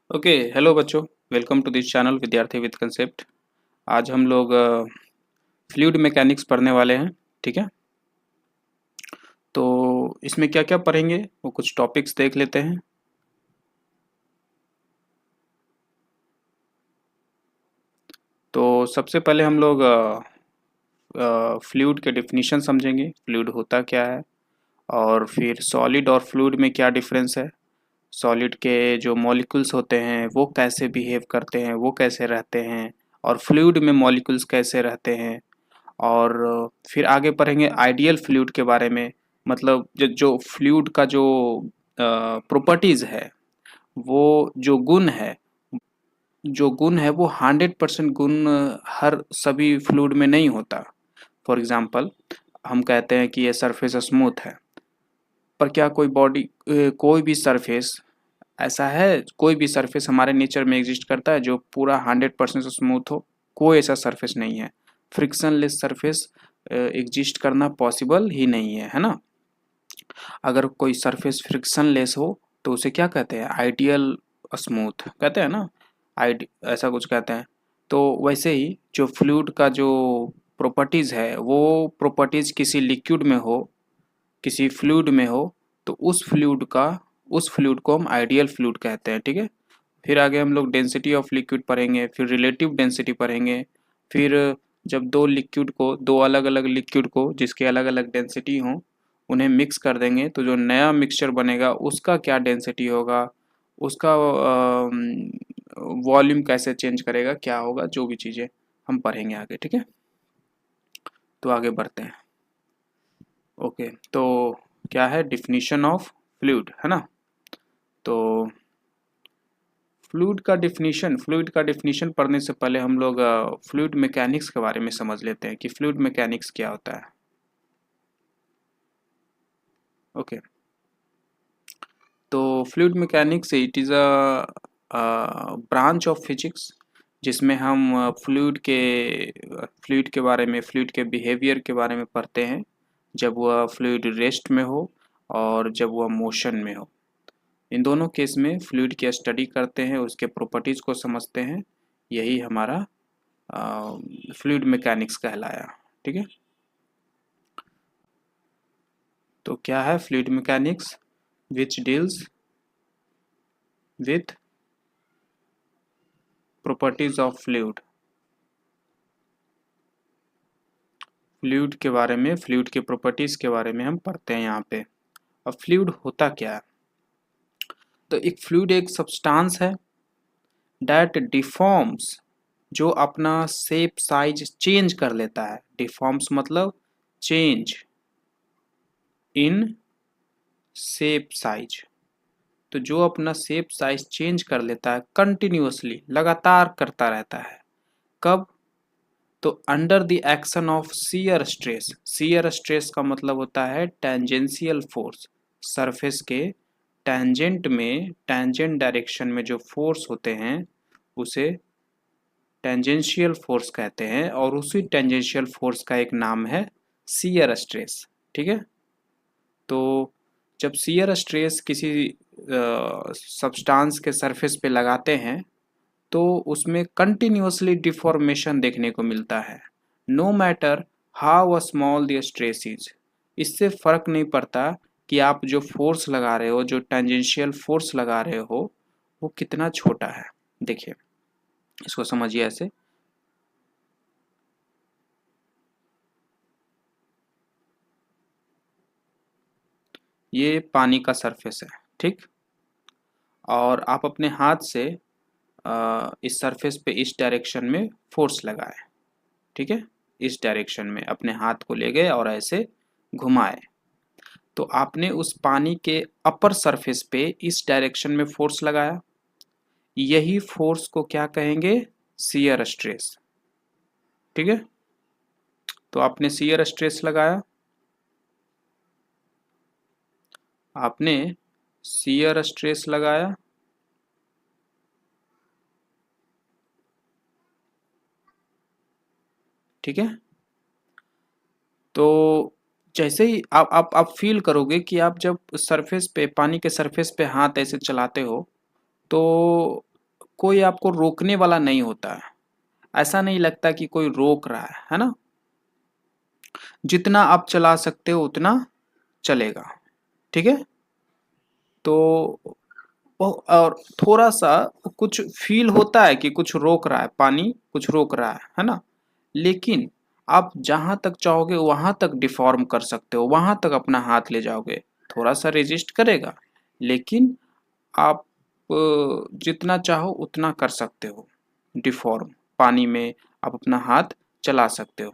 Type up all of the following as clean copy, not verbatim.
Okay. Hello बच्चों, welcome to this channel विद्यार्थी with concept. आज हम लोग फ्लूइड मैकेनिक्स पढ़ने वाले हैं। ठीक है, तो इसमें क्या क्या पढ़ेंगे वो कुछ टॉपिक्स देख लेते हैं। तो सबसे पहले हम लोग फ्लूइड के डेफिनेशन समझेंगे, फ्लूइड होता क्या है, और फिर सॉलिड और फ्लूइड में क्या डिफरेंस है, सॉलिड के जो मॉलिक्यूल्स होते हैं वो कैसे बिहेव करते हैं, वो कैसे रहते हैं, और फ्लूइड में मॉलिक्यूल्स कैसे रहते हैं। और फिर आगे पढ़ेंगे आइडियल फ्लूइड के बारे में, मतलब जो फ्लूइड का जो प्रॉपर्टीज है, वो जो गुण है वो 100% गुण हर सभी फ्लूइड में नहीं होता। फॉर एग्जांपल, हम कहते हैं कि ये सरफेस स्मूथ है, पर क्या कोई भी सरफेस ऐसा है, कोई भी सरफेस हमारे नेचर में एग्जिस्ट करता है जो पूरा 100% स्मूथ हो? कोई ऐसा सरफेस नहीं है। फ्रिक्शनलेस सरफेस एग्जिस्ट करना पॉसिबल ही नहीं है ना। अगर कोई सरफेस फ्रिक्शनलेस हो तो उसे क्या कहते हैं? आइडियल स्मूथ कहते हैं ना, आइड ऐसा कुछ कहते हैं। तो वैसे ही जो फ्लूइड का जो प्रॉपर्टीज है, वो प्रॉपर्टीज किसी लिक्विड में हो, किसी फ्लूइड में हो, तो उस फ्लूइड को हम आइडियल फ्लूइड कहते हैं। ठीक है, फिर आगे हम लोग डेंसिटी ऑफ लिक्विड पढ़ेंगे, फिर रिलेटिव डेंसिटी पढ़ेंगे। फिर जब दो अलग अलग लिक्विड को जिसके अलग अलग डेंसिटी हो, उन्हें मिक्स कर देंगे तो जो नया मिक्सचर बनेगा उसका क्या डेंसिटी होगा, उसका वॉल्यूम कैसे चेंज करेगा, क्या होगा, जो भी चीज़ें हम पढ़ेंगे आगे। ठीक है, तो आगे बढ़ते हैं। ओके, तो क्या है डिफिनीशन ऑफ फ्लूइड, है ना। तो फ्लूइड का डिफिनीशन पढ़ने से पहले हम लोग फ्लूइड मैकेनिक्स के बारे में समझ लेते हैं कि फ्लूइड मैकेनिक्स क्या होता है। ओके, तो fluid mechanics it is a branch of physics जिसमें हम फ्लूइड के बारे में, फ्लूइड के बिहेवियर के बारे में पढ़ते हैं, जब वह फ्लूइड रेस्ट में हो और जब वह मोशन में हो। इन दोनों केस में फ्लूइड की स्टडी करते हैं, उसके प्रॉपर्टीज को समझते हैं। यही हमारा फ्लूइड मैकेनिक्स कहलाया। ठीक है, तो क्या है fluid mechanics? Which deals with properties of fluid. Fluid के बारे में, फ्लूइड के प्रॉपर्टीज के बारे में हम पढ़ते हैं यहाँ पे। अब फ्लूइड होता क्या है? तो एक फ्लूइड एक सब्सटेंस है दैट डिफॉर्म्स, जो अपना शेप साइज चेंज कर लेता है। डिफॉर्म्स मतलब चेंज इन शेप साइज, तो जो अपना शेप साइज चेंज कर लेता है कंटिन्यूअसली, लगातार करता रहता है। कब? तो under the action of shear stress. Shear stress का मतलब होता है टेंजेंशियल फोर्स। सरफेस के टेंजेंट डायरेक्शन में जो फोर्स होते हैं उसे टेंजेंशियल फोर्स कहते हैं, और उसी टेंजेंशियल फोर्स का एक नाम है शियर स्ट्रेस। ठीक है, तो जब शियर स्ट्रेस किसी सब्सटेंस के सरफेस पे लगाते हैं तो उसमें कंटिन्यूअसली डिफॉर्मेशन देखने को मिलता है, no matter how small the stress is. इससे फर्क नहीं पड़ता कि आप जो फोर्स लगा रहे हो, जो टेंजेंशियल फोर्स लगा रहे हो, वो कितना छोटा है। देखिए, इसको समझिए ऐसे। ये पानी का सरफेस है, ठीक, और आप अपने हाथ से इस सरफेस पे इस डायरेक्शन में फोर्स लगाए। ठीक है, इस डायरेक्शन में अपने हाथ को ले गए और ऐसे घुमाए, तो आपने उस पानी के अपर सरफेस पे इस डायरेक्शन में फोर्स लगाया। यही फोर्स को क्या कहेंगे? Shear stress. ठीक है, तो आपने शियर स्ट्रेस लगाया, आपने शियर स्ट्रेस लगाया, ठीक है। तो जैसे ही आप फील करोगे कि आप जब सरफेस पे, पानी के सरफेस पे हाथ ऐसे चलाते हो, तो कोई आपको रोकने वाला नहीं होता है। ऐसा नहीं लगता कि कोई रोक रहा है ना। जितना आप चला सकते हो उतना चलेगा, ठीक है। तो और थोड़ा सा कुछ फील होता है कि कुछ रोक रहा है, पानी कुछ रोक रहा है ना। लेकिन आप जहां तक चाहोगे वहां तक डिफॉर्म कर सकते हो, वहां तक अपना हाथ ले जाओगे, थोड़ा सा रेजिस्ट करेगा, लेकिन आप जितना चाहो उतना कर सकते हो डिफॉर्म, पानी में आप अपना हाथ चला सकते हो।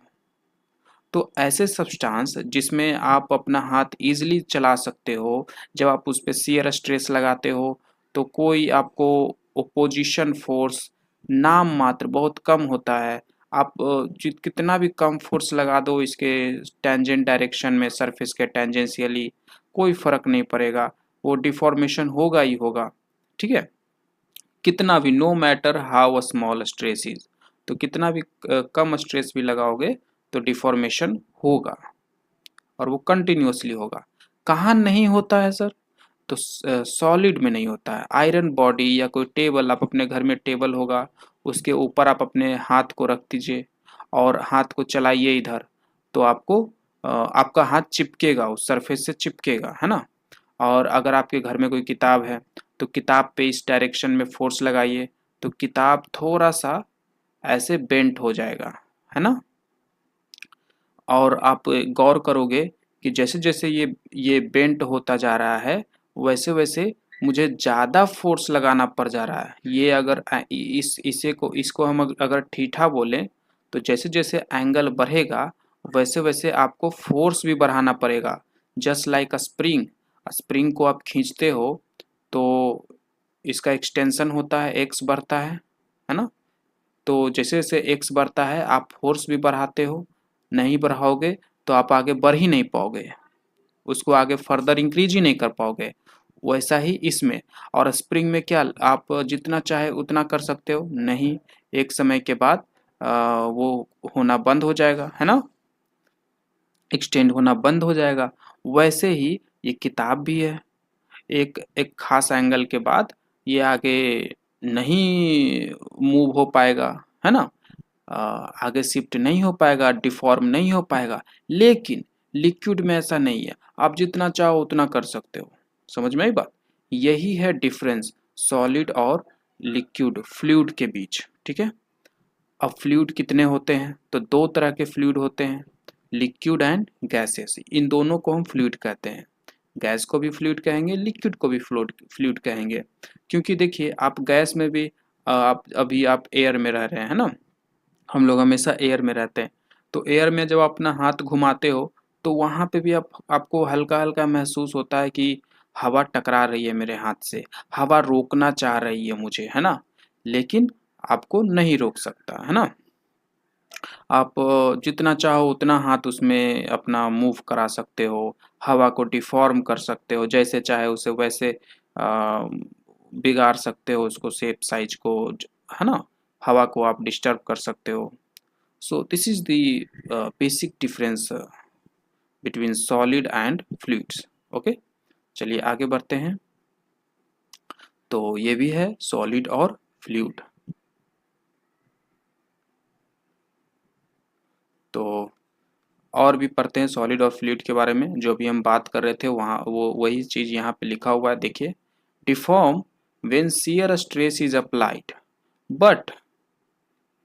तो ऐसे सब्सटेंस जिसमें आप अपना हाथ इजीली चला सकते हो, जब आप उस पे शियर स्ट्रेस लगाते हो तो कोई आपको ओपोजिशन फोर्स नाम मात्र बहुत कम होता है। आप कितना भी कम फोर्स लगा दो इसके टेंजेंट डायरेक्शन में, सरफेस के टेंजेंशियली, कोई फर्क नहीं पड़ेगा, वो डिफॉर्मेशन होगा ही होगा, ठीक है। कितना भी, no matter how small stress is, तो कितना भी कम स्ट्रेस भी लगाओगे तो डिफॉर्मेशन होगा, और वो कंटिन्यूअसली होगा। कहाँ नहीं होता है सर? तो सॉलिड में नहीं होता है। आयरन बॉडी या कोई टेबल, आप अपने घर में टेबल होगा, उसके ऊपर आप अपने हाथ को रख दीजिए और हाथ को चलाइए इधर, तो आपको आपका हाथ चिपकेगा, उस सरफेस से चिपकेगा, है ना। और अगर आपके घर में कोई किताब है तो किताब पे इस डायरेक्शन में फोर्स लगाइए तो किताब थोड़ा सा ऐसे बेंट हो जाएगा, है ना। और आप गौर करोगे कि जैसे जैसे ये बेंट होता जा रहा है, वैसे वैसे मुझे ज़्यादा फोर्स लगाना पड़ जा रहा है। ये अगर इसको हम अगर ठीठा बोलें, तो जैसे जैसे एंगल बढ़ेगा वैसे वैसे आपको फोर्स भी बढ़ाना पड़ेगा। जस्ट लाइक अ स्प्रिंग, स्प्रिंग को आप खींचते हो तो इसका एक्सटेंशन होता है, एक्स बढ़ता है ना। तो जैसे जैसे एक्स बढ़ता है आप फोर्स भी बढ़ाते हो, नहीं बढ़ाओगे तो आप आगे बढ़ ही नहीं पाओगे, उसको आगे फर्दर इंक्रीज ही नहीं कर पाओगे। वैसा ही इसमें, और स्प्रिंग में क्या आप जितना चाहे उतना कर सकते हो? नहीं, एक समय के बाद वो होना बंद हो जाएगा, है ना, एक्सटेंड होना बंद हो जाएगा। वैसे ही ये किताब भी है, एक एक खास एंगल के बाद ये आगे नहीं मूव हो पाएगा, है ना। आगे शिफ्ट नहीं हो पाएगा, डिफॉर्म नहीं हो पाएगा। लेकिन लिक्विड में ऐसा नहीं है, आप जितना चाहो उतना कर सकते हो। समझ में आई बात? यही है डिफरेंस सॉलिड और लिक्विड फ्लूइड के बीच, ठीक है। अब फ्लूइड कितने होते हैं? तो दो तरह के फ्लूइड होते हैं, लिक्विड एंड गैसेस। इन दोनों को हम फ्लूइड कहते हैं। गैस को भी फ्लूइड कहेंगे, लिक्विड को भी फ्लूइड कहेंगे। क्योंकि देखिए, आप गैस में भी आप अभी आप एयर में रह रहे हैं ना, हम लोग हमेशा एयर में रहते हैं। तो एयर में जब आप अपना हाथ घुमाते हो तो वहाँ पे भी आपको हल्का हल्का महसूस होता है कि हवा टकरा रही है मेरे हाथ से, हवा रोकना चाह रही है मुझे, है ना। लेकिन आपको नहीं रोक सकता, है ना। आप जितना चाहो उतना हाथ उसमें अपना मूव करा सकते हो, हवा को डिफॉर्म कर सकते हो, जैसे चाहे उसे वैसे बिगाड़ सकते हो, उसको शेप साइज को, है ना। हवा को आप डिस्टर्ब कर सकते हो। So this is the basic difference between solid and fluids. Okay, चलिए आगे बढ़ते हैं। तो ये भी है सॉलिड और फ्लूइड। तो और भी पढ़ते हैं सॉलिड और फ्लूइड के बारे में, जो भी हम बात कर रहे थे वहाँ वो वही चीज़ यहाँ पे लिखा हुआ है, देखिए। Deform when shear stress is applied, but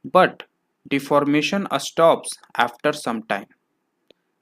but deformation stops after some time,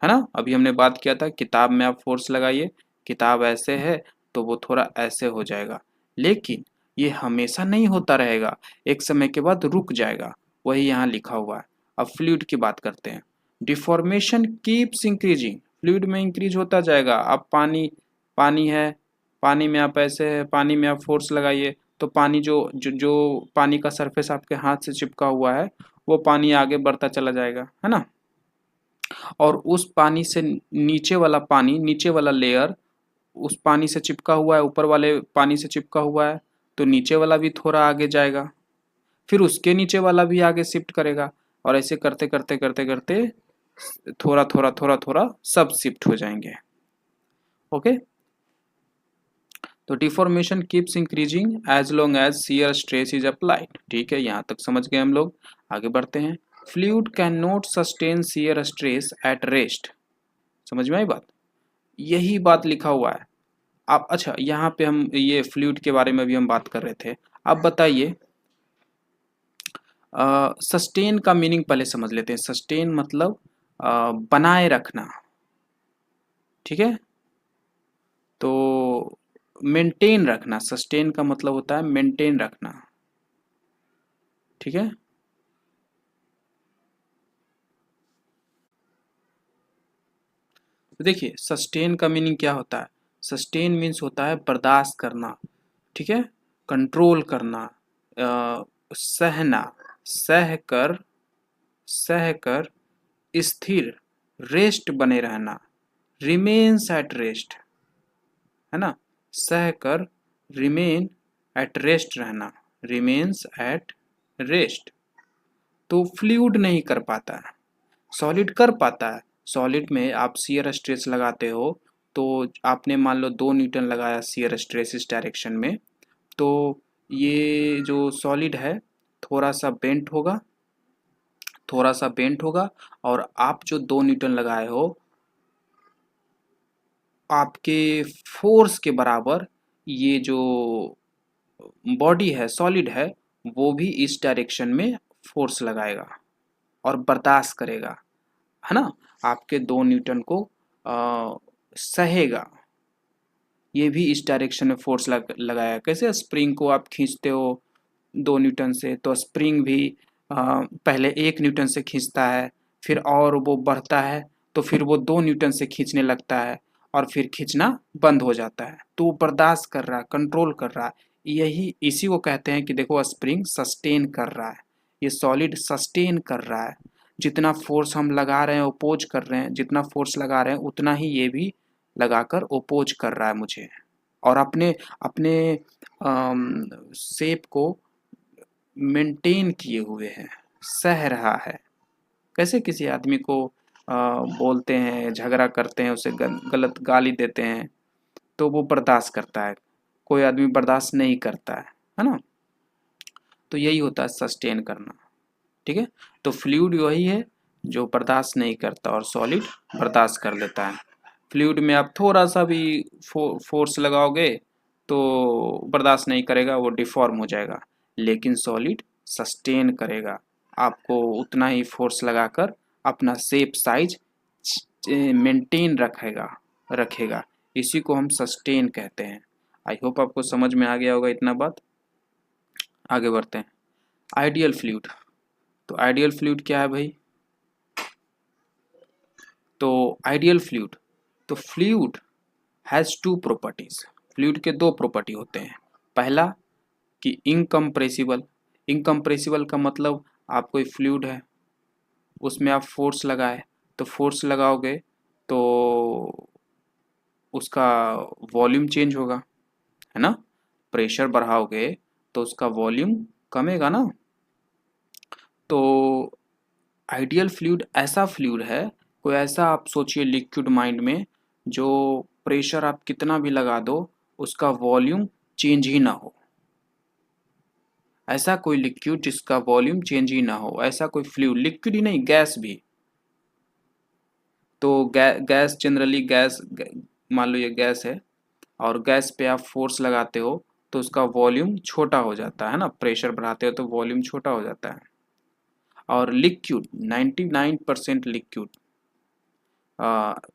है ना। अभी हमने बात किया था किताब में आप फोर्स लगाइए, किताब ऐसे है तो वो थोड़ा ऐसे हो जाएगा, लेकिन ये हमेशा नहीं होता रहेगा, एक समय के बाद रुक जाएगा, वही यहाँ लिखा हुआ है। अब फ्लूइड की बात करते हैं। डिफॉर्मेशन कीप्स इंक्रीजिंग, फ्लूइड में इंक्रीज होता जाएगा। अब पानी पानी है, पानी में आप ऐसे है, पानी में आप फोर्स लगाइए तो पानी जो पानी का सरफेस आपके हाथ से चिपका हुआ है वो पानी आगे बढ़ता चला जाएगा, है ना। और उस पानी से नीचे वाला पानी, नीचे वाला लेयर उस पानी से चिपका हुआ है, ऊपर वाले पानी से चिपका हुआ है, तो नीचे वाला भी थोड़ा आगे जाएगा, फिर उसके नीचे वाला भी आगे शिफ्ट करेगा, और ऐसे करते करते करते करते थोड़ा थोड़ा थोड़ा थोड़ा सब शिफ्ट हो जाएंगे। ओके, तो deformation keeps increasing as long as shear stress is applied. ठीक है, यहाँ तक समझ गए हम लोग। आगे बढ़ते हैं। Fluid can not sustain shear stress at rest. समझ में आई बात? यही बात लिखा हुआ है। आप अच्छा, यहाँ पे हम ये फ्लूइड के बारे में भी हम बात कर रहे थे। अब बताइए, सस्टेन का मीनिंग पहले समझ लेते हैं। सस्टेन मतलब बनाए रखना। ठीक है, तो मेंटेन रखना। सस्टेन का मतलब होता है मेंटेन रखना। ठीक है, तो देखिए सस्टेन का मीनिंग क्या होता है। सस्टेन मीन्स होता है बर्दाश्त करना। ठीक है, कंट्रोल करना, सहना, सह कर स्थिर, रेस्ट बने रहना, रिमेन्स एट रेस्ट, है ना। सह कर रिमेन एट रेस्ट रहना, रिमेन्स एट रेस्ट। तो फ्लूइड नहीं कर पाता है, सॉलिड कर पाता है। सॉलिड में आप शियर स्ट्रेस लगाते हो, तो आपने मान लो 2 न्यूटन लगाया शियर स्ट्रेस इस डायरेक्शन में, तो ये जो सॉलिड है थोड़ा सा बेंट होगा, थोड़ा सा बेंट होगा, और आप जो 2 न्यूटन लगाए हो आपके फोर्स के बराबर ये जो बॉडी है, सॉलिड है, वो भी इस डायरेक्शन में फोर्स लगाएगा और बर्दाश्त करेगा, है ना। आपके 2 न्यूटन को सहेगा। ये भी इस डायरेक्शन में फोर्स लगाया। कैसे? स्प्रिंग को आप खींचते हो 2 न्यूटन से, तो स्प्रिंग भी पहले 1 न्यूटन से खींचता है, फिर और वो बढ़ता है, तो फिर वो 2 न्यूटन से खींचने लगता है, और फिर खींचना बंद हो जाता है। तो वो बर्दाश्त कर रहा है, कंट्रोल कर रहा है। यही इसी को कहते हैं कि देखो स्प्रिंग सस्टेन कर रहा है, ये सॉलिड सस्टेन कर रहा है। जितना फोर्स हम लगा रहे हैं, ओपोज कर रहे हैं, जितना फोर्स लगा रहे हैं उतना ही ये भी लगाकर ओपोज कर रहा है मुझे, और अपने अपने शेप को मेंटेन किए हुए है, सह रहा है। कैसे किसी आदमी को बोलते हैं, झगड़ा करते हैं, उसे गलत गाली देते हैं, तो वो बर्दाश्त करता है। कोई आदमी बर्दाश्त नहीं करता है ना। तो यही होता है सस्टेन करना। ठीक है, तो फ्लूइड वही है जो बर्दाश्त नहीं करता, और सॉलिड बर्दाश्त कर लेता है। फ्लूइड में आप थोड़ा सा भी फोर्स लगाओगे तो बर्दाश्त नहीं करेगा, वो डिफॉर्म हो जाएगा। लेकिन सॉलिड सस्टेन करेगा, आपको उतना ही फोर्स लगाकर अपना शेप साइज मेंटेन रखेगा। इसी को हम सस्टेन कहते हैं। आई होप आपको समझ में आ गया होगा इतना बात। आगे बढ़ते हैं। Ideal fluid. तो आइडियल फ्लूइड क्या है भाई? तो आइडियल फ्लूइड, तो फ्लूइड हैज़ 2 प्रॉपर्टीज। फ्लूइड के 2 प्रॉपर्टी होते हैं। पहला कि इनकम्प्रेसिबल। इनकम्प्रेसिबल का मतलब आप कोई फ्लूइड है, उसमें आप फोर्स लगाए, तो फोर्स लगाओगे तो उसका वॉल्यूम चेंज होगा, है ना। प्रेशर बढ़ाओगे तो उसका वॉल्यूम कमेगा ना। तो आइडियल फ्लूइड ऐसा फ्लूइड है, कोई ऐसा आप सोचिए लिक्विड माइंड में, जो प्रेशर आप कितना भी लगा दो उसका वॉल्यूम चेंज ही ना हो। ऐसा कोई लिक्विड जिसका वॉल्यूम चेंज ही ना हो, ऐसा कोई फ्लूइड, लिक्विड ही नहीं गैस भी। तो गैस जनरली मान लो ये गैस है, और गैस पे आप फोर्स लगाते हो तो उसका वॉल्यूम छोटा हो जाता है ना, प्रेशर बढ़ाते हो तो वॉल्यूम छोटा हो जाता है। और लिक्विड 99% लिक्विड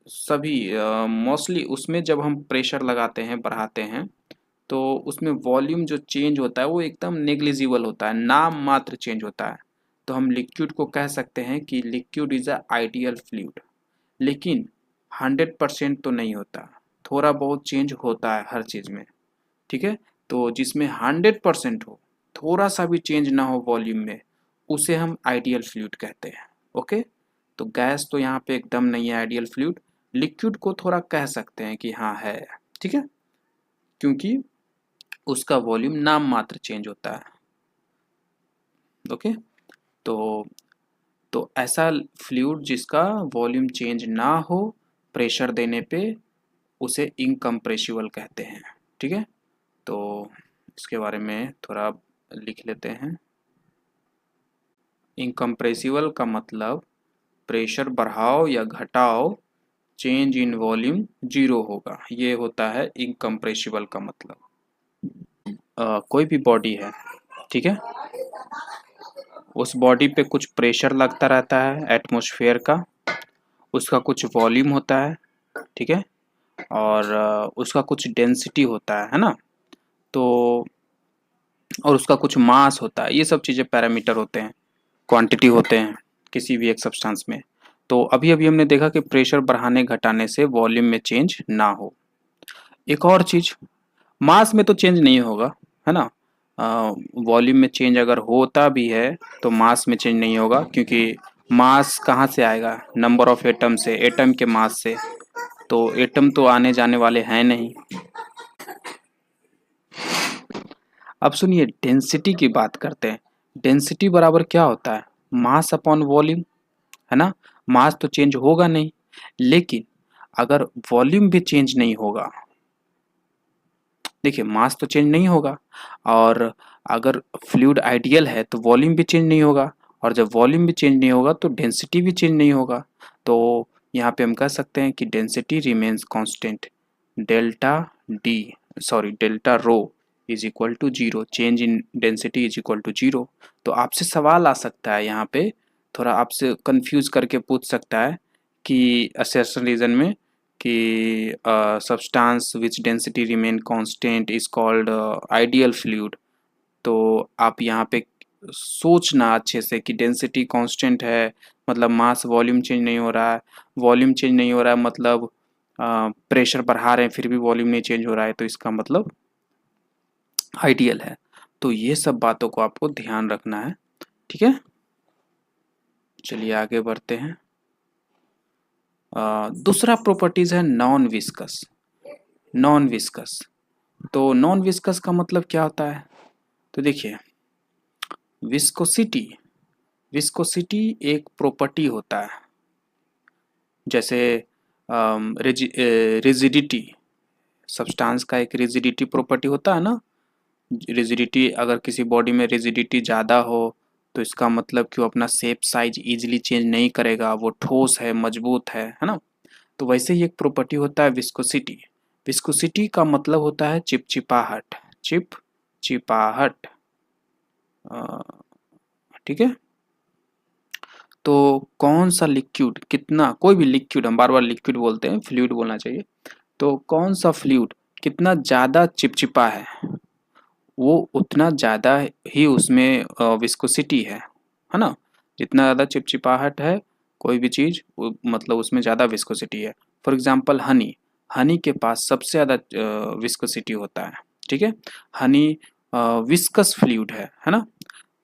सभी मोस्टली उसमें जब हम प्रेशर लगाते हैं, बढ़ाते हैं, तो उसमें वॉल्यूम जो चेंज होता है वो एकदम नेग्लिजिबल होता है, नाम मात्र चेंज होता है। तो हम लिक्विड को कह सकते हैं कि liquid is a ideal fluid. लेकिन 100% तो नहीं होता, थोड़ा बहुत चेंज होता है हर चीज़ में। ठीक है, तो जिसमें 100% हो, थोड़ा सा भी चेंज ना हो वॉल्यूम में, उसे हम आइडियल फ्लूइड कहते हैं। ओके, तो गैस तो यहाँ पे एकदम नहीं है आइडियल फ्लूइड। लिक्विड को थोड़ा कह सकते हैं कि हाँ है। ठीक है, क्योंकि उसका वॉल्यूम नाम मात्र चेंज होता है। ओके, तो ऐसा फ्लूइड जिसका वॉल्यूम चेंज ना हो प्रेशर देने पे, उसे इनकम्प्रेसिबल कहते हैं। ठीक है, तो इसके बारे में थोड़ा लिख लेते हैं। इनकम्प्रेसिबल का मतलब प्रेशर बढ़ाओ या घटाओ, चेंज इन वॉल्यूम जीरो होगा, ये होता है इनकम्प्रेसिबल का मतलब। कोई भी बॉडी है, ठीक है, उस बॉडी पे कुछ प्रेशर लगता रहता है एटमॉस्फेयर का, उसका कुछ वॉल्यूम होता है, ठीक है, और उसका कुछ डेंसिटी होता है ना, तो और उसका कुछ मास होता है। ये सब चीज़ें पैरामीटर होते हैं, क्वांटिटी होते हैं किसी भी एक सब्सटेंस में। तो अभी अभी हमने देखा कि प्रेशर बढ़ाने घटाने से वॉल्यूम में चेंज ना हो। एक और चीज़, मास में तो चेंज नहीं होगा, है ना, वॉल्यूम में चेंज अगर होता भी है तो मास में चेंज नहीं होगा, क्योंकि मास कहाँ से आएगा, नंबर ऑफ एटम से, एटम के मास से, तो एटम तो आने जाने वाले हैं नहीं। अब सुनिए, डेंसिटी की बात करते हैं। डेंसिटी बराबर क्या होता है, मास अपॉन वॉल्यूम, है ना। मास तो चेंज होगा नहीं, लेकिन अगर वॉल्यूम भी चेंज नहीं होगा, देखिए मास तो चेंज नहीं होगा, और अगर फ्लूइड आइडियल है तो वॉल्यूम भी चेंज नहीं होगा, और जब वॉल्यूम भी चेंज नहीं होगा तो डेंसिटी भी चेंज नहीं होगा। तो यहाँ पे हम कह सकते हैं कि density remains constant, delta D, sorry delta rho is equal to zero, change in density is equal to zero. तो आपसे सवाल आ सकता है यहाँ पे, थोड़ा आपसे कंफ्यूज करके पूछ सकता है कि असर्शन रीजन में कि substance which density remain constant is called ideal fluid। तो आप यहाँ पे सोचना अच्छे से कि डेंसिटी कांस्टेंट है मतलब मास वॉल्यूम चेंज नहीं हो रहा है, वॉल्यूम चेंज नहीं हो रहा है मतलब प्रेशर बढ़ा रहे हैं फिर भी वॉल्यूम नहीं चेंज हो रहा है, तो इसका मतलब आइडियल है। तो ये सब बातों को आपको ध्यान रखना है, ठीक है। चलिए आगे बढ़ते हैं। दूसरा प्रॉपर्टीज है नॉन विस्कस। नॉन विस्कस, तो नॉन विस्कस का मतलब क्या होता है, तो देखिए विस्कोसिटी, विस्कोसिटी एक प्रॉपर्टी होता है, जैसे रिजिडिटी, सब्सटेंस का एक रिजिडिटी प्रॉपर्टी होता है ना। रिजिडिटी, अगर किसी बॉडी में रिजिडिटी ज़्यादा हो तो इसका मतलब कि वो अपना शेप साइज इजीली चेंज नहीं करेगा, वो ठोस है, मजबूत है ना। तो वैसे ही एक प्रॉपर्टी होता है विस्कोसिटी। विस्कोसिटी का मतलब होता है चिपचिपाहट, चिपचिपाहट, ठीक है। तो कौन सा लिक्विड कितना, कोई भी लिक्विड, हम बार बार लिक्विड बोलते हैं, फ्लूइड बोलना चाहिए, तो कौन सा फ्लूइड कितना ज़्यादा चिपचिपा है वो उतना ज़्यादा ही उसमें विस्कोसिटी है ना। जितना ज़्यादा चिपचिपाहट है कोई भी चीज़ मतलब उसमें ज़्यादा विस्कोसिटी है। फॉर एग्जांपल हनी, हनी के पास सबसे ज़्यादा विस्कोसिटी होता है, ठीक है। हनी विस्कस फ्लूइड है ना।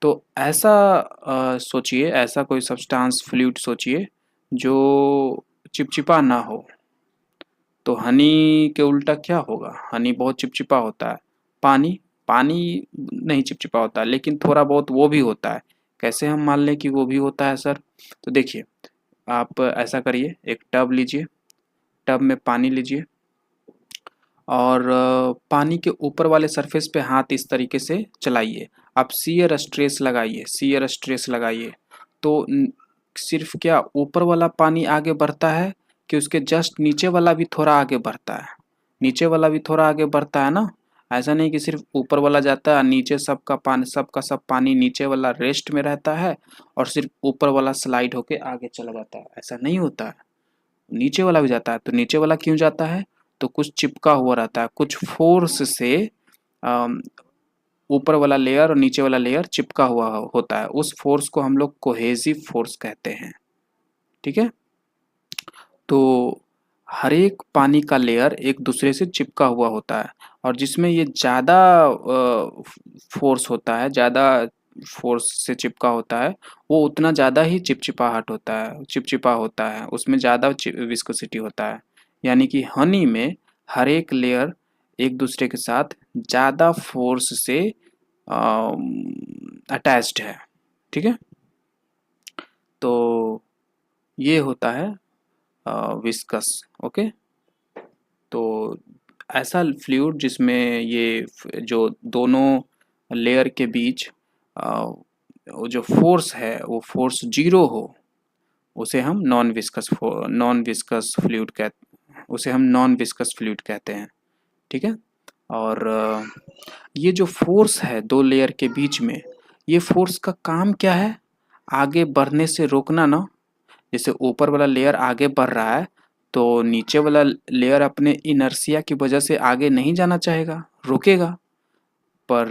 तो ऐसा सोचिए, ऐसा कोई सब्सटेंस फ्लूइड सोचिए जो चिपचिपा ना हो, तो हनी के उल्टा क्या होगा, हनी बहुत चिपचिपा होता है। पानी, पानी नहीं चिपचिपा होता है, लेकिन थोड़ा बहुत वो भी होता है। कैसे हम मान लें कि वो भी होता है सर, तो देखिए आप ऐसा करिए, एक टब लीजिए, टब में पानी लीजिए, और पानी के ऊपर वाले सरफेस पे हाथ इस तरीके से चलाइए, आप शियर स्ट्रेस लगाइए, शियर स्ट्रेस लगाइए, तो सिर्फ क्या ऊपर वाला पानी आगे बढ़ता है कि उसके जस्ट नीचे वाला भी थोड़ा आगे बढ़ता है, नीचे वाला भी थोड़ा आगे बढ़ता है ना। ऐसा नहीं कि सिर्फ ऊपर वाला जाता है, नीचे सबका पानी, सबका सब पानी नीचे वाला रेस्ट में रहता है और सिर्फ ऊपर वाला स्लाइड होके आगे चला जाता है, ऐसा नहीं होता है। नीचे वाला भी जाता है, तो नीचे वाला क्यों जाता है, तो कुछ चिपका हुआ रहता है, कुछ फोर्स से अम, ऊपर वाला लेयर और नीचे वाला लेयर चिपका हुआ होता है, उस फोर्स को हम लोग कोहेसिव फोर्स कहते हैं, ठीक है। तो हर एक पानी का लेयर एक दूसरे से चिपका हुआ होता है, और जिसमें ये ज़्यादा फोर्स होता है, ज़्यादा फोर्स से चिपका होता है, वो उतना ज़्यादा ही चिपचिपाहट होता है, चिपचिपा होता है, उसमें ज़्यादा विस्कोसिटी होता है। यानी कि हनी में हर एक लेयर एक दूसरे के साथ ज़्यादा फोर्स से अटैच्ड है, ठीक है। तो ये होता है विस्कस, ओके। तो ऐसा फ्लूइड जिसमें ये जो दोनों लेयर के बीच वो जो फोर्स है वो फोर्स जीरो हो, उसे हम नॉन विस्कस फ्लूइड कहते उसे हम नॉन विस्कस फ्लूइड कहते हैं। ठीक है। और ये जो फोर्स है दो लेयर के बीच में, ये फोर्स का काम क्या है? आगे बढ़ने से रोकना ना। जैसे ऊपर वाला लेयर आगे बढ़ रहा है तो नीचे वाला लेयर अपने इनर्शिया की वजह से आगे नहीं जाना चाहेगा, रोकेगा, पर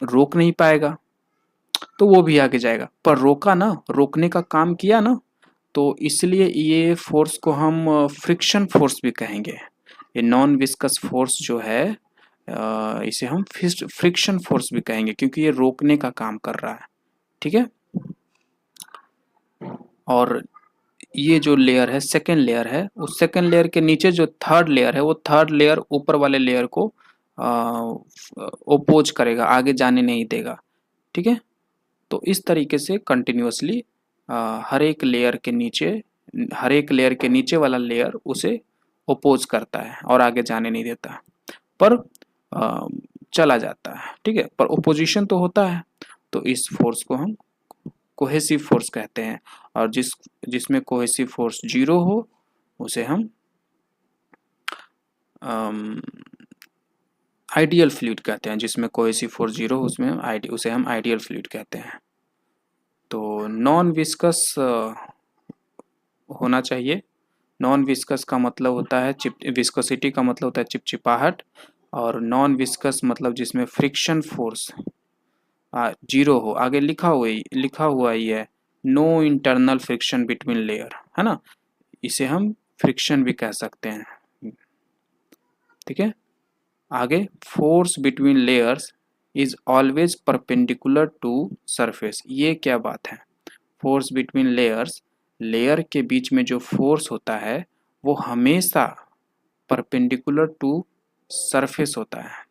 रोक नहीं पाएगा तो वो भी आगे जाएगा। पर रोका ना, रोकने का काम किया ना, तो इसलिए ये फोर्स को हम फ्रिक्शन फोर्स भी कहेंगे। ये नॉन विस्कस फोर्स जो है इसे हम फ्रिक्शन फोर्स भी कहेंगे क्योंकि ये रोकने का काम कर रहा है। ठीक है। और ये जो लेयर है सेकेंड लेयर है, उस सेकेंड लेयर के नीचे जो थर्ड लेयर है वो थर्ड लेयर ऊपर वाले लेयर को ओपोज करेगा, आगे जाने नहीं देगा। ठीक है। तो इस तरीके से कंटिन्यूअसली हर एक लेयर के नीचे वाला लेयर उसे ओपोज करता है और आगे जाने नहीं देता, पर अ, चला जाता है। ठीक है। पर ओपोजिशन तो होता है। तो इस फोर्स को हम कोहेसिव फोर्स कहते हैं। और जिसमें कोहेसिव फोर्स जीरो हो उसे हम आइडियल फ्लूइड कहते हैं। जिसमें कोहेसिव फोर्स जीरो हो उसमें उसे हम आइडियल फ्लूइड कहते हैं। तो नॉन विस्कस होना चाहिए। नॉन विस्कस का मतलब होता है विस्कोसिटी का मतलब होता है चिपचिपाहट, और नॉन विस्कस मतलब जिसमें फ्रिक्शन फोर्स जीरो हो। आगे लिखा हुआ ही है, no internal friction between layer, है ना। इसे हम फ्रिक्शन भी कह सकते हैं। ठीक है। आगे, force between layers is always perpendicular to surface. ये क्या बात है? फोर्स बिटवीन लेयर्स, लेयर के बीच में जो फोर्स होता है वो हमेशा परपेंडिकुलर टू सरफेस होता है।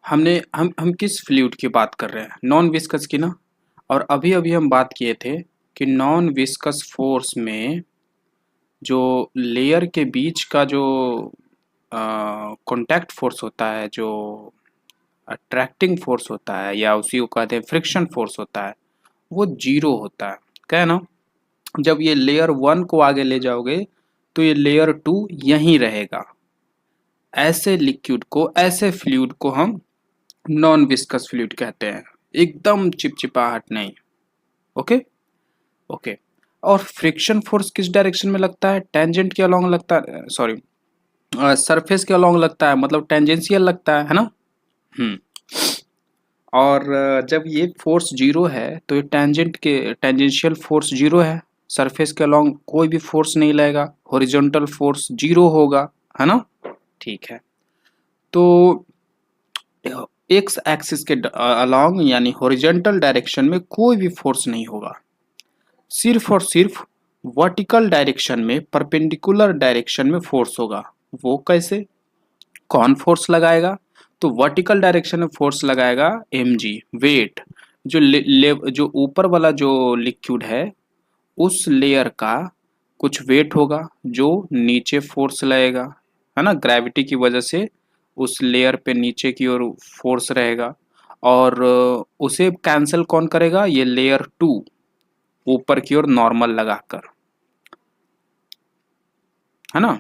हम किस फ्लूइड की बात कर रहे हैं? नॉन विस्कस की ना। और अभी अभी हम बात किए थे कि नॉन विस्कस फोर्स में जो लेयर के बीच का जो कॉन्टैक्ट फोर्स होता है, जो अट्रैक्टिंग फोर्स होता है, या उसी को कहते हैं फ्रिक्शन फोर्स होता है, वो जीरो होता है। क्या है ना, जब ये लेयर वन को आगे ले जाओगे तो ये लेयर टू यहीं रहेगा। ऐसे लिक्विड को, ऐसे फ्लूइड को हम नॉन विस्कस फ्लूइड कहते हैं। एकदम चिपचिपाहट नहीं। ओके। ओके। और फ्रिक्शन फोर्स किस डायरेक्शन में लगता है? टेंजेंट के अलोंग लगता है, सॉरी, सरफेस के अलोंग लगता है, मतलब टेंजेंशियल लगता है ना। हम्म। और जब ये फोर्स जीरो है तो ये टेंजेंशियल फोर्स जीरो है, सरफेस के अलोंग कोई भी फोर्स नहीं लगेगा, हॉरिजॉन्टल फोर्स जीरो होगा, है ना। ठीक है। तो एक्स एक्सिस के अलोंग यानी हॉरिजॉन्टल डायरेक्शन में कोई भी फोर्स नहीं होगा। सिर्फ और सिर्फ वर्टिकल डायरेक्शन में, परपेंडिकुलर डायरेक्शन में फोर्स होगा। वो कैसे? कौन फोर्स लगाएगा? तो वर्टिकल डायरेक्शन में फोर्स लगाएगा mg, वेट। जो ऊपर वाला जो लिक्विड है उस लेयर का कुछ वेट होगा जो नीचे फोर्स लगेगा, है ना, ग्रेविटी की वजह से उस लेयर पे नीचे की ओर फोर्स रहेगा। और उसे कैंसिल कौन करेगा? ये लेयर टू ऊपर की ओर नॉर्मल लगाकर, है ना।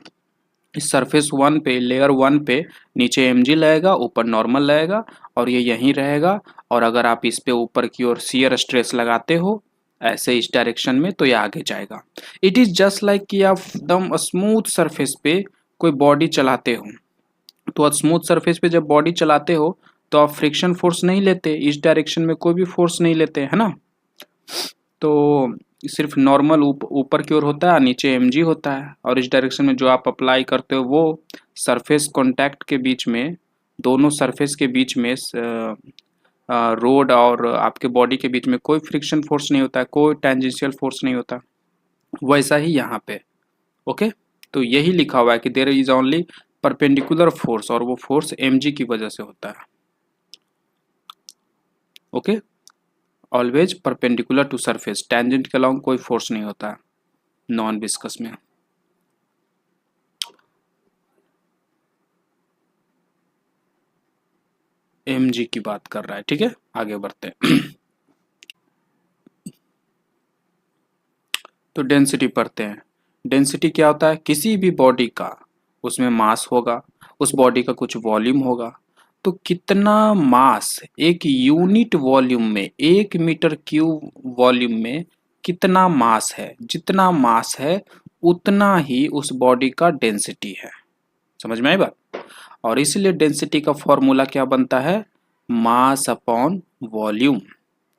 इस सरफेस वन पे, लेयर वन पे नीचे mg लगेगा, ऊपर नॉर्मल लगेगा, और ये यहीं रहेगा। और अगर आप इस पे ऊपर की ओर शियर स्ट्रेस लगाते हो ऐसे इस डायरेक्शन में तो ये आगे जाएगा। इट इज जस्ट लाइक कि आप एकदम स्मूथ सरफेस पे कोई बॉडी चलाते हो, तो स्मूथ सरफेस पे जब बॉडी चलाते हो तो आप फ्रिक्शन फोर्स नहीं लेते, इस डायरेक्शन में कोई भी फोर्स नहीं लेते, है ना। तो सिर्फ नॉर्मल ऊपर की ओर होता है, नीचे mg होता है, और इस डायरेक्शन में जो आप अप्लाई करते हो वो सरफेस कांटेक्ट के बीच में, दोनों सरफेस के बीच में रोड और आपके बॉडी के बीच में कोई फ्रिक्शन फोर्स नहीं होता है, कोई टेंजेंशियल फोर्स नहीं होता। वैसा ही यहाँ पे। ओके। तो यही लिखा हुआ है कि there is only perpendicular force, और वो फोर्स mg की वजह से होता है। Okay. Always perpendicular to surface, tangent के अलोंग कोई फोर्स नहीं होता है नॉन विस्कस में। mg की बात कर रहा है, ठीक है। आगे बढ़ते हैं। तो डेंसिटी पढ़ते हैं। डेंसिटी क्या होता है? किसी भी बॉडी का, उसमें मास होगा, उस बॉडी का कुछ वॉल्यूम होगा, तो कितना मास एक यूनिट वॉल्यूम में, 1 मीटर क्यूब वॉल्यूम में कितना मास है, जितना मास है उतना ही उस बॉडी का डेंसिटी है। समझ में आई बात? और इसलिए डेंसिटी का फॉर्मूला क्या बनता है? Mass upon volume.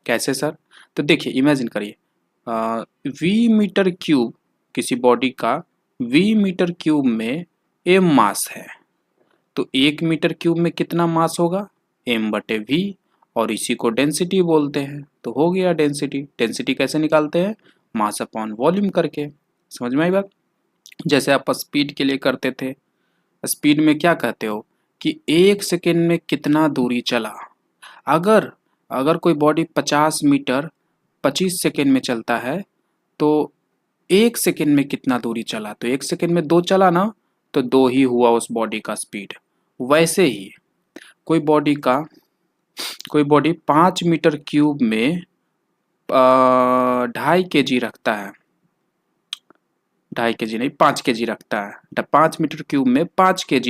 कैसे सर? तो देखिए, इमेजिन करिए, वी मीटर क्यूब, किसी बॉडी का वी मीटर क्यूब में एम मास है, तो 1 मीटर क्यूब में कितना मास होगा? एम बटे वी, और इसी को डेंसिटी बोलते हैं। तो हो गया डेंसिटी। डेंसिटी कैसे निकालते हैं? मास अपॉन वॉल्यूम करके। समझ में आई बात? जैसे आप स्पीड के लिए करते थे, स्पीड में क्या कहते हो कि 1 सेकेंड में कितना दूरी चला। अगर अगर कोई बॉडी 50 मीटर 25 सेकेंड में चलता है, तो 1 सेकेंड में कितना दूरी चला? तो 1 सेकेंड में 2 चला ना, तो 2 ही हुआ उस बॉडी का स्पीड। वैसे ही कोई बॉडी का कोई बॉडी 5 मीटर क्यूब में 2.5 kg रखता है, 2.5 kg नहीं, 5 kg रखता है। 5 मीटर क्यूब में 5 kg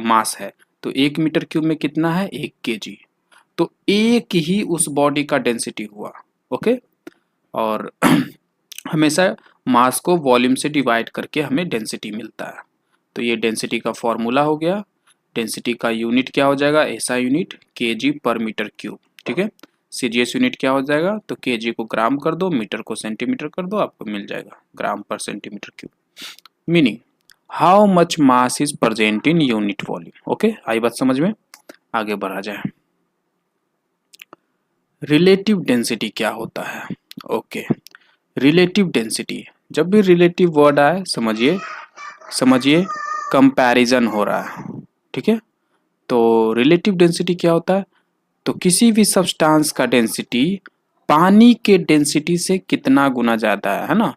मास है, तो 1 मीटर क्यूब में कितना है? 1 kg। तो एक ही उस बॉडी का डेंसिटी हुआ। ओके। और हमेशा मास को वॉल्यूम से डिवाइड करके हमें डेंसिटी मिलता है। तो ये डेंसिटी का फॉर्मूला हो गया। डेंसिटी का यूनिट क्या हो जाएगा? ऐसा यूनिट kg/मीटर क्यूब, ठीक है। सीजीएस यूनिट क्या हो जाएगा? तो केजी को ग्राम कर दो, मीटर को सेंटीमीटर कर दो, आपको मिल जाएगा gram per centimetre cube. Meaning, how much mass is present in unit volume. Okay, आई बात समझ में? आगे बढ़ा जाए। रिलेटिव डेंसिटी क्या होता है? ओके, रिलेटिव डेंसिटी, जब भी रिलेटिव वर्ड आए समझिए समझिए कंपैरिजन हो रहा है, ठीक है। तो रिलेटिव डेंसिटी क्या होता है? तो किसी भी सब्सटेंस का डेंसिटी पानी के डेंसिटी से कितना गुना ज्यादा है ना।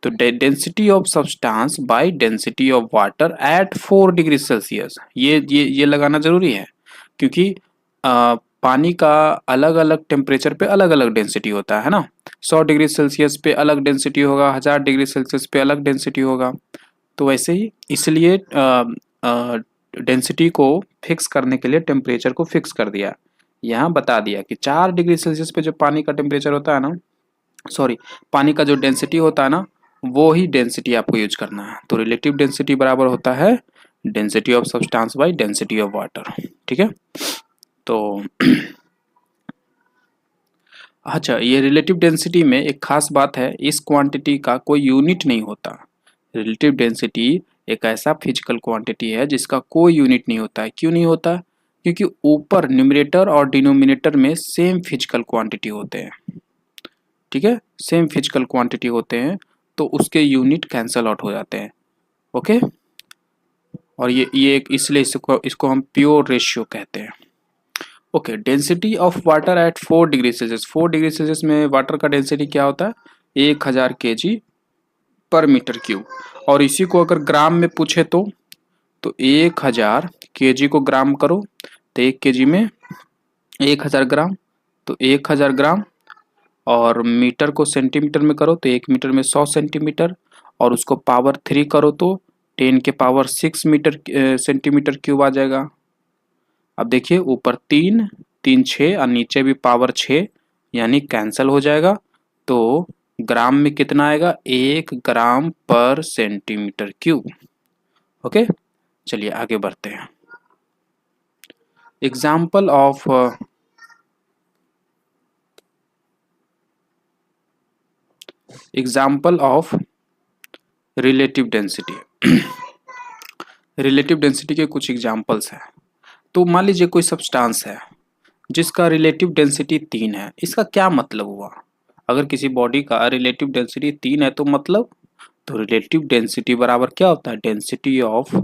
तो density of substance by density of water at 4 degree Celsius, ये लगाना जरूरी है, क्योंकि पानी का अलग अलग टेम्परेचर पे अलग अलग डेंसिटी होता है ना। 100 डिग्री सेल्सियस पे अलग डेंसिटी होगा, 1000 डिग्री सेल्सियस पे अलग डेंसिटी होगा। तो वैसे ही इसलिए डेंसिटी को फिक्स करने के लिए टेम्परेचर को फिक्स कर दिया। यहाँ बता दिया कि 4 डिग्री सेल्सियस पे जो पानी का टेम्परेचर होता है ना, सॉरी, पानी का जो डेंसिटी होता है ना, वो ही डेंसिटी आपको यूज करना है। तो रिलेटिव डेंसिटी बराबर होता है density of substance by density of water, ठीक है। तो अच्छा, ये रिलेटिव डेंसिटी में एक खास बात है, इस क्वांटिटी का कोई यूनिट नहीं होता। रिलेटिव डेंसिटी एक ऐसा फिजिकल क्वांटिटी है जिसका कोई यूनिट नहीं होता है। क्यों नहीं होता? क्योंकि ऊपर न्यूमरेटर और डिनोमिनेटर में सेम फिजिकल क्वांटिटी होते हैं, ठीक है, सेम फिजिकल क्वांटिटी होते हैं, तो उसके यूनिट कैंसल आउट हो जाते हैं। ओके। और ये एक, इसलिए इसको हम प्योर रेशियो कहते हैं। Okay, density of water at 4 degree Celsius. 4 degree Celsius में वाटर का डेंसिटी क्या होता है? 1000 kg/मीटर क्यूब। और इसी को अगर ग्राम में पूछे तो 1000 kg को ग्राम करो, तो 1 kg में 1000 ग्राम, तो 1000 ग्राम। और मीटर को सेंटीमीटर में करो तो 1 मीटर में 100 सेंटीमीटर, और उसको पावर 3 करो तो 10⁻6 मीटर सेंटीमीटर क्यूब आ जाएगा। अब देखिए, ऊपर 3 3 6 और नीचे भी पावर 6, यानी कैंसल हो जाएगा। तो ग्राम में कितना आएगा? 1 ग्राम पर सेंटीमीटर क्यूब। ओके, चलिए आगे बढ़ते हैं। Example of relative density. Relative density के कुछ एग्जाम्पल्स हैं। तो मान लीजिए कोई सब्सटेंस है जिसका रिलेटिव डेंसिटी 3 है। इसका क्या मतलब हुआ? अगर किसी बॉडी का रिलेटिव डेंसिटी 3 है तो मतलब, तो रिलेटिव डेंसिटी बराबर क्या होता है? डेंसिटी ऑफ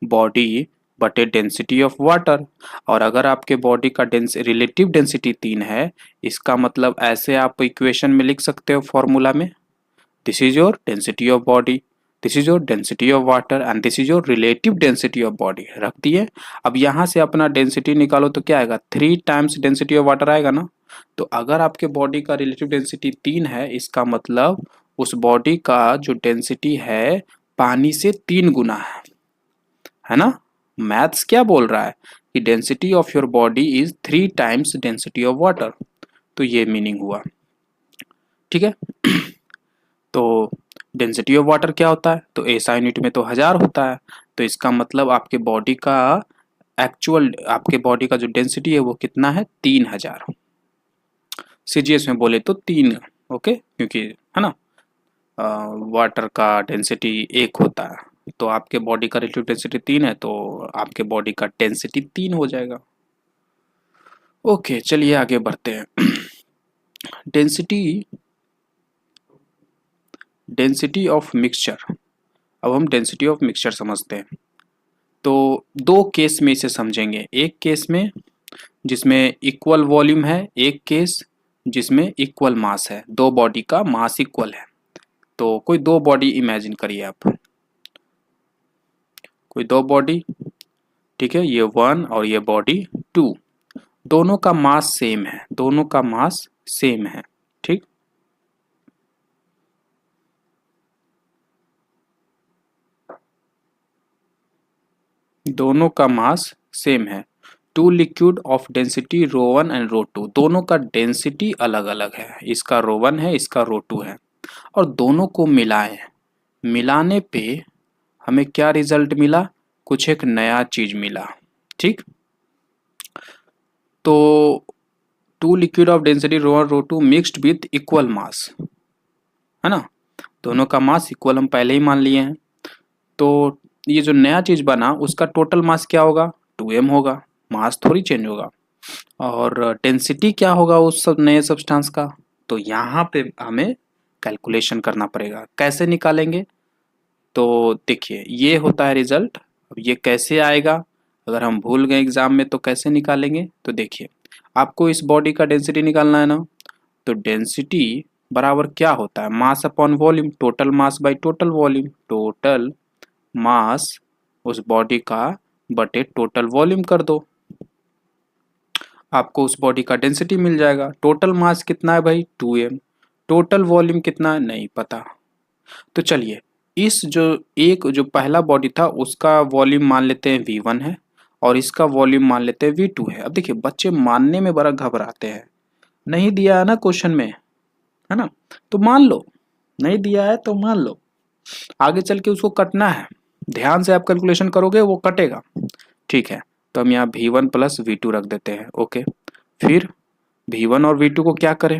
बॉडी बटे डेंसिटी ऑफ वाटर। और अगर आपके बॉडी का रिलेटिव डेंसिटी 3 है, इसका मतलब ऐसे आप इक्वेशन में लिख सकते हो फॉर्मूला में, this is your density of body. This is your density of water and this is your relative density of body. रख दिए। अब यहाँ से अपना डेंसिटी निकालो तो क्या आएगा, 3 टाइम्स डेंसिटी ऑफ वाटर आएगा ना। तो अगर आपके बॉडी का रिलेटिव डेंसिटी 3 है, इसका मतलब उस बॉडी का जो डेंसिटी है पानी से 3 गुना है ना। मैथ्स क्या बोल रहा है कि density of your body is 3 times density of water. तो ये मीनिंग हुआ, ठीक है। तो डेंसिटी ऑफ वाटर क्या होता है, तो ऐसा यूनिट में तो 1000 होता है। तो इसका मतलब आपके बॉडी का एक्चुअल, आपके बॉडी का जो डेंसिटी है वो कितना है, 3000। सीजीएस में बोले तो 3, ओके, क्योंकि है ना वाटर का डेंसिटी 1 होता है, तो आपके बॉडी का रिलेटिव डेंसिटी 3 है, तो आपके बॉडी का डेंसिटी 3 हो जाएगा। ओके, चलिए आगे बढ़ते हैं। Density of mixture. अब हम डेंसिटी ऑफ मिक्सचर समझते हैं। तो 2 केस में इसे समझेंगे। एक केस में जिसमें इक्वल वॉल्यूम है, एक केस जिसमें इक्वल मास है, 2 बॉडी का मास इक्वल है। तो कोई 2 बॉडी इमेजिन करिए आप, कोई 2 बॉडी, ठीक है, ये 1 और ये बॉडी 2, दोनों का मास सेम है, दोनों का मास सेम है, ठीक। दोनों का मास सेम है। 2 लिक्विड ऑफ डेंसिटी ρ1 एंड ρ2, दोनों का डेंसिटी अलग अलग है, इसका ρ1 है, इसका ρ2 है, और दोनों को मिलाएं। मिलाने पे हमें क्या रिजल्ट मिला, कुछ एक नया चीज मिला, ठीक। तो 2 liquid of density ρ1 ρ2 mixed with equal mass, है ना, दोनों का मास इक्वल हम पहले ही मान लिए हैं। तो ये जो नया चीज बना उसका टोटल मास क्या होगा, 2m होगा, मास थोड़ी चेंज होगा। और डेंसिटी क्या होगा उस सब नए सब्सटेंस का, तो यहाँ पे हमें कैलकुलेशन करना पड़ेगा। कैसे निकालेंगे, तो देखिए ये होता है रिजल्ट। अब ये कैसे आएगा, अगर हम भूल गए एग्जाम में तो कैसे निकालेंगे, तो देखिए आपको इस बॉडी का डेंसिटी निकालना है ना, तो डेंसिटी बराबर क्या होता है, mass upon volume, total mass by total volume. Total mass उस बॉडी का बटे टोटल वॉल्यूम कर दो, आपको उस बॉडी का डेंसिटी मिल जाएगा। टोटल मास कितना है भाई, 2m, टोटल वॉल्यूम कितना है नहीं पता। तो चलिए इस जो पहला बॉडी था उसका वॉल्यूम मान लेते हैं v1 है, और इसका वॉल्यूम मान लेते हैं v2 है। अब देखिए बच्चे मानने में बड़ा घबराते हैं, नहीं दिया है ना क्वेश्चन में, है ना, तो मान लो, नहीं दिया है तो मान लो, आगे चल के उसको कटना है, ध्यान से आप कैलकुलेशन करोगे वो कटेगा, ठीक है। तो हम यहाँ v1 प्लस v2 रख देते हैं, ओके। फिर v1 और v2 को क्या करें,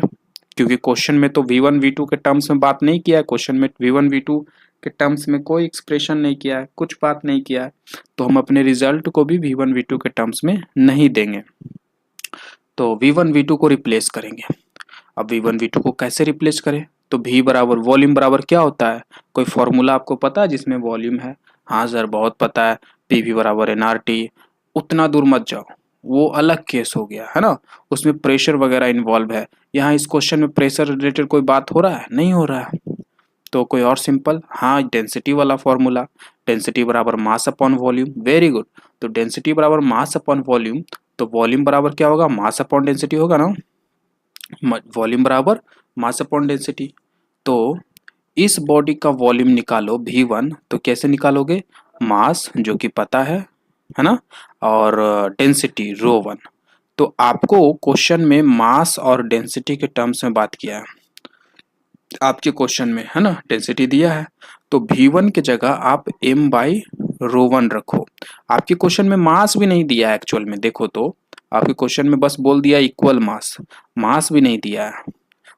क्योंकि क्वेश्चन में तो v1 v2 के टर्म्स में बात नहीं किया है, क्वेश्चन में v1 v2 के टर्म्स में कोई एक्सप्रेशन नहीं किया है, कुछ बात नहीं किया है, तो हम अपने रिजल्ट को भी v1 v2 के टर्म्स में नहीं देंगे। तो v1 v2 को रिप्लेस करेंगे। अब v1 v2 को कैसे रिप्लेस करें, तो v बराबर वॉल्यूम बराबर क्या होता है, कोई फॉर्मूला आपको पता है जिसमें वॉल्यूम है, हाँ सर बहुत पता है, pv बराबर nRT। उतना दूर मत जाओ, वो अलग केस हो गया है ना, उसमें प्रेशर वगैरह इन्वॉल्व है। यहाँ इस क्वेश्चन में प्रेशर रिलेटेड कोई बात हो रहा है, नहीं हो रहा है। तो कोई और सिंपल, हाँ डेंसिटी वाला फॉर्मूला, डेंसिटी बराबर mass upon volume, very good. तो डेंसिटी बराबर मास अपॉन वॉल्यूम, तो वॉल्यूम बराबर क्या होगा, मास अपॉन डेंसिटी होगा ना, वॉल्यूम बराबर मास अपॉन डेंसिटी। तो इस बॉडी का वॉल्यूम निकालो v1, तो कैसे निकालोगे, मास जो कि पता है ना, और डेंसिटी ρ1। तो आपको क्वेश्चन में मास और डेंसिटी के टर्म्स में बात किया है, आपके क्वेश्चन में है ना, डेंसिटी दिया है, तो v1 की जगह आप m बाई ρ1 रखो। आपके क्वेश्चन में मास भी नहीं दिया है एक्चुअल में, देखो तो आपके क्वेश्चन में बस बोल दिया इक्वल मास, मास भी नहीं दिया है,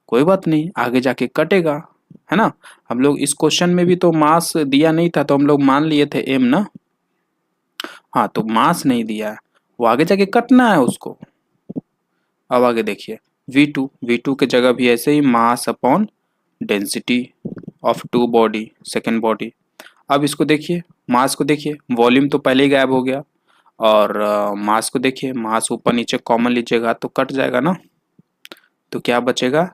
कोई बात नहीं, आगे जाके कटेगा, है ना। हम लोग इस क्वेश्चन में भी तो मास दिया नहीं था, तो हम लोग मान लिए थे m ना, हाँ, तो मास नहीं दिया है, वो आगे जाके कटना है उसको। अब आगे देखिए v2 के जगह भी ऐसे ही mass upon density of 2 body, second body. अब इसको देखिए, मास को देखिए, वॉल्यूम तो पहले ही गायब हो गया, और मास को देखिए, मास ऊपर नीचे कॉमन लीजिएगा तो कट जाएगा ना, तो क्या बचेगा,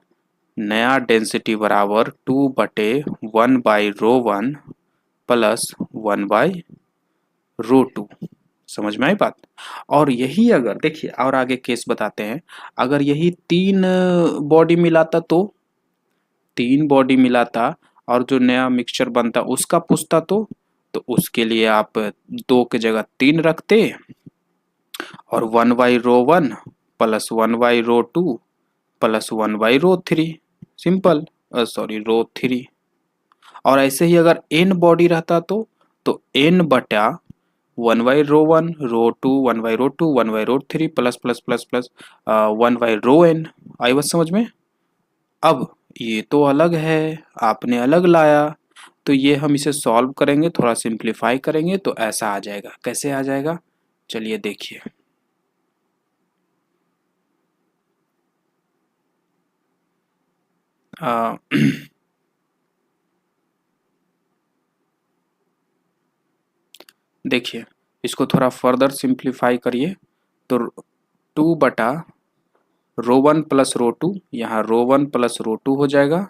नया डेंसिटी बराबर 2/1 बाई ρ1 प्लस 1/√2। समझ में आई बात। और यही अगर देखिए और आगे केस बताते हैं, अगर यही 3 बॉडी मिलाता तो 3 बॉडी मिलाता और जो नया मिक्सचर बनता उसका पूछता तो उसके लिए आप 2 की जगह 3 रखते और 1/ρ1 प्लस 1/ρ2 प्लस 1/ρ3 सिंपल, सॉरी ρ3। और ऐसे ही अगर n बॉडी रहता तो n बटा 1/ρ1 ρ2 1/ρ2 1/ρ3 plus plus plus plus 1/ρn। आई बात समझ में। अब ये तो अलग है, आपने अलग लाया, तो ये हम इसे सॉल्व करेंगे, थोड़ा सिंप्लीफाई करेंगे तो ऐसा आ जाएगा। कैसे आ जाएगा चलिए देखिए। देखिए इसको थोड़ा फर्दर सिंप्लीफाई करिए तो 2 बटा ρ1 प्लस ρ2, यहाँ ρ1 प्लस ρ2 हो जाएगा,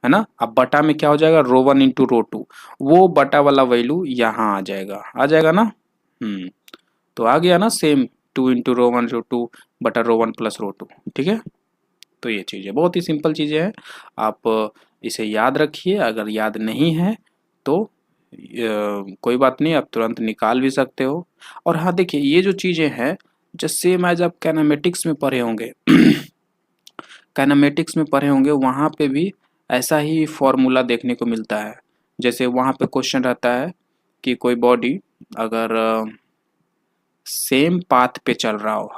है ना। अब बटा में क्या हो जाएगा, ρ1 इंटू ρ2, वो बटा वाला वैल्यू यहाँ आ जाएगा ना। तो आ गया ना सेम, 2 इंटू ρ1 ρ2 बटा ρ1 प्लस ρ2। ठीक है, तो ये चीज़ है, बहुत ही सिंपल चीज़ें हैं, आप इसे याद रखिए। अगर याद नहीं है तो कोई बात नहीं, आप तुरंत निकाल भी सकते हो। और हाँ देखिए ये जो चीज़ें हैं जो सेम एज आप काइनेमेटिक्स में पढ़े होंगे काइनेमेटिक्स में पढ़े होंगे वहाँ पे भी ऐसा ही फॉर्मूला देखने को मिलता है। जैसे वहाँ पे क्वेश्चन रहता है कि कोई बॉडी अगर सेम पाथ पे चल रहा हो,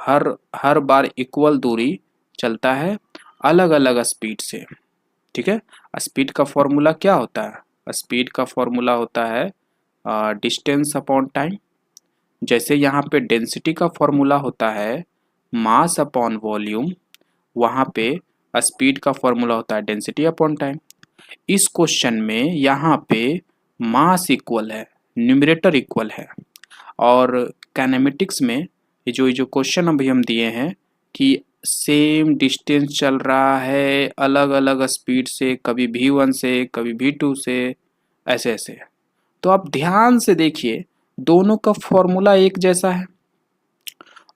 हर बार इक्वल दूरी चलता है अलग अलग स्पीड से। ठीक है, स्पीड का फॉर्मूला क्या होता है, स्पीड का फॉर्मूला होता है डिस्टेंस अपॉन टाइम। जैसे यहाँ पे डेंसिटी का फॉर्मूला होता है मास अपॉन वॉल्यूम, वहाँ पे स्पीड का फॉर्मूला होता है डेंसिटी अपॉन टाइम। इस क्वेश्चन में यहाँ पे मास इक्वल है, न्यूमरेटर इक्वल है। और काइनेमेटिक्स में ये जो क्वेश्चन अभी हम दिए हैं कि सेम डिस्टेंस चल रहा है अलग अलग स्पीड से, कभी v1 से कभी v2 से, ऐसे ऐसे। तो आप ध्यान से देखिए दोनों का फॉर्मूला एक जैसा है,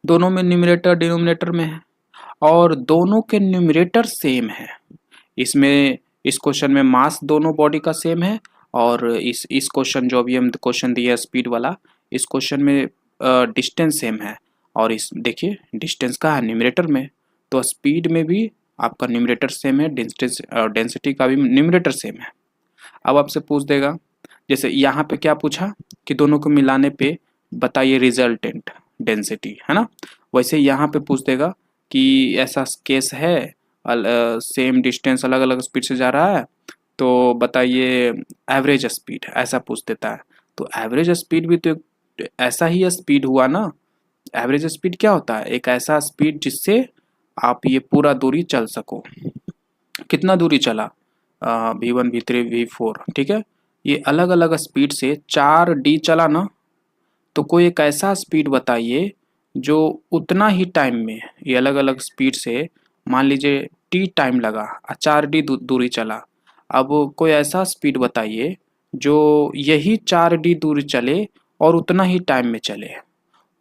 दोनों में न्यूमरेटर डिनोमिनेटर में है और दोनों के न्यूमरेटर सेम है। इसमें इस क्वेश्चन में मास दोनों बॉडी का सेम है और इस क्वेश्चन जो अभी हम क्वेश्चन दिए स्पीड वाला, इस क्वेश्चन में डिस्टेंस सेम है। और इस देखिए डिस्टेंस का है न्यूमरेटर में, तो स्पीड में भी आपका न्यूमरेटर सेम है, डिस्टेंस डेंसिटी का भी न्यूमरेटर सेम है। अब आपसे पूछ देगा, जैसे यहाँ पे क्या पूछा कि दोनों को मिलाने पे बताइए रिजल्टेंट डेंसिटी, है ना। वैसे यहाँ पे पूछ देगा कि ऐसा केस है सेम डिस्टेंस अलग अलग स्पीड से जा रहा है तो बताइए एवरेज स्पीड, ऐसा पूछ देता है। तो एवरेज स्पीड भी तो ऐसा ही स्पीड हुआ ना। एवरेज स्पीड क्या होता है, एक ऐसा स्पीड जिससे आप ये पूरा दूरी चल सको। कितना दूरी चला, v1 v3 v4, ठीक है। ये अलग अलग स्पीड से 4d चला ना, तो कोई एक ऐसा स्पीड बताइए जो उतना ही टाइम में ये अलग अलग स्पीड से, मान लीजिए t टाइम लगा 4d दूरी चला। अब कोई ऐसा स्पीड बताइए जो यही 4d दूरी चले और उतना ही टाइम में चले,